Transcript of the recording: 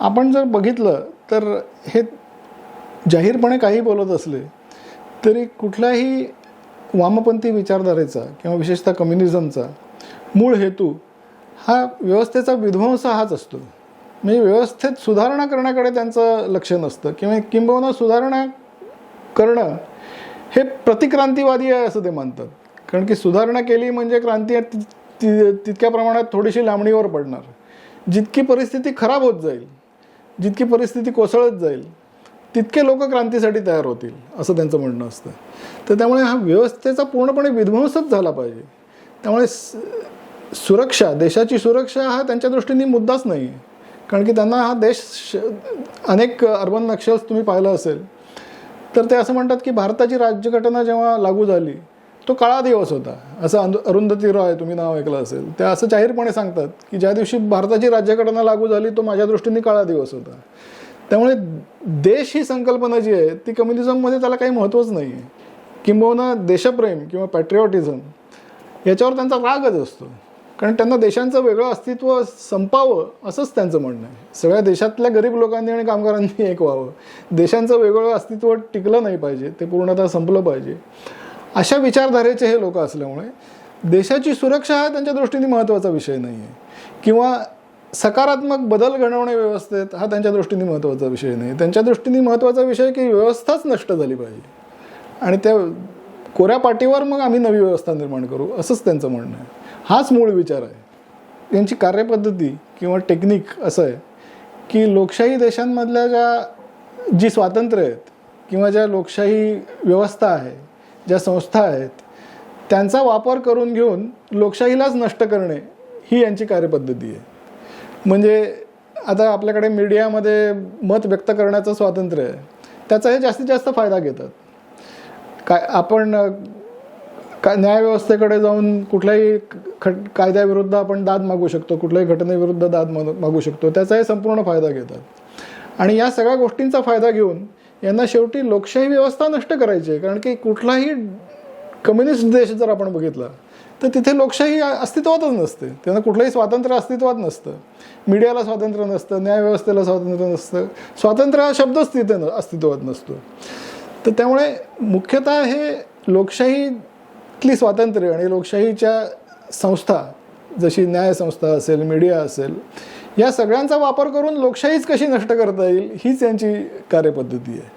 आपण जर बघितलं तर हे जाहीरपणे काही बोलत असले तरी कुठल्याही वामपंथी विचारधारेचा किंवा विशेषतः कम्युनिझमचा मूळ हेतू हा व्यवस्थेचा विध्वंस हाच असतो. म्हणजे व्यवस्थेत सुधारणा करण्याकडे त्यांचं लक्ष नसतं किंवा किंबहुना सुधारणा करणं हे प्रतिक्रांतीवादी आहे असं ते मानतात. कारण की सुधारणा केली म्हणजे क्रांती तितक्या प्रमाणात थोडीशी लांबणीवर पडणार. जितकी परिस्थिती खराब होत जाईल, जितकी परिस्थिती कोसळत जाईल तितके लोक क्रांतीसाठी तयार होतील असं त्यांचं म्हणणं असतं. तर त्यामुळे हा व्यवस्थेचा पूर्णपणे विध्वंसच झाला पाहिजे. त्यामुळे सुरक्षा, देशाची सुरक्षा हा त्यांच्या दृष्टीने मुद्दाच नाही आहे. कारण की त्यांना हा देश, अनेक अर्बन नक्षल्स तुम्ही पाहिलं असेल तर ते असं म्हणतात की भारताची राज्यघटना जेव्हा लागू झाली तो काळा दिवस होता. असं अरुंधती रॉय, तुम्ही नाव ऐकलं असेल, त्या असं जाहीरपणे सांगतात की ज्या दिवशी भारताची राज्यघटना लागू झाली तो माझ्या दृष्टीने काळा दिवस होता. त्यामुळे देश ही संकल्पना जी आहे ती कम्युनिझममध्ये त्याला काही महत्त्वच नाही आहे. किंबहुना देशप्रेम किंवा पॅट्रिऑटिझम याच्यावर त्यांचा रागच असतो. कारण त्यांना देशांचं वेगळं अस्तित्व संपावं असंच त्यांचं म्हणणं आहे. सगळ्या देशातल्या गरीब लोकांनी आणि कामगारांनी एक व्हावं, देशांचं वेगळं अस्तित्व टिकलं नाही पाहिजे, ते पूर्णतः संपलं पाहिजे. अशा विचारधारेचे हे लोक असल्यामुळे देशाची सुरक्षा हा त्यांच्या दृष्टीने महत्त्वाचा विषय नाही आहे किंवा सकारात्मक बदल घडवणे व्यवस्थेत हा त्यांच्या दृष्टीने महत्त्वाचा विषय नाही. त्यांच्या दृष्टीने महत्त्वाचा विषय की व्यवस्थाच नष्ट झाली पाहिजे आणि त्या कोऱ्या पाटीवर मग आम्ही नवी व्यवस्था निर्माण करू असंच त्यांचं म्हणणं आहे. हाच मूळ विचार आहे. त्यांची कार्यपद्धती किंवा टेक्निक असं आहे की लोकशाही देशांमधल्या जी स्वातंत्र्य आहेत किंवा ज्या लोकशाही व्यवस्था आहे, ज्या संस्था आहेत, त्यांचा वापर करून घेऊन लोकशाहीलाच नष्ट करणे ही यांची कार्यपद्धती आहे. म्हणजे आता आपल्याकडे मीडियामध्ये मत व्यक्त करण्याचं स्वातंत्र्य आहे, त्याचा हे जास्तीत जास्त फायदा घेतात. आपण न्यायव्यवस्थेकडे जाऊन कुठल्याही कायद्याविरुद्ध आपण दाद मागू शकतो, कुठल्याही घटनेविरुद्ध दाद मागू शकतो, त्याचा हे संपूर्ण फायदा घेतात. आणि या सगळ्या गोष्टींचा फायदा घेऊन यांना शेवटी लोकशाही व्यवस्था नष्ट करायची आहे. कारण की कुठलाही कम्युनिस्ट देश जर आपण बघितला तर तिथे लोकशाही अस्तित्वातच नसते. त्यांना कुठलंही स्वातंत्र्य अस्तित्वात नसतं. मीडियाला स्वातंत्र्य नसतं, न्यायव्यवस्थेला स्वातंत्र्य नसतं, स्वातंत्र्य हा शब्दच तिथे अस्तित्वात नसतो. तर त्यामुळे मुख्यतः हे लोकशाहीतली स्वातंत्र्य आणि लोकशाहीच्या संस्था जशी न्यायसंस्था असेल, मीडिया असेल, या सगळ्यांचा वापर करून लोकशाहीच कशी नष्ट करता येईल हीच यांची कार्यपद्धती आहे.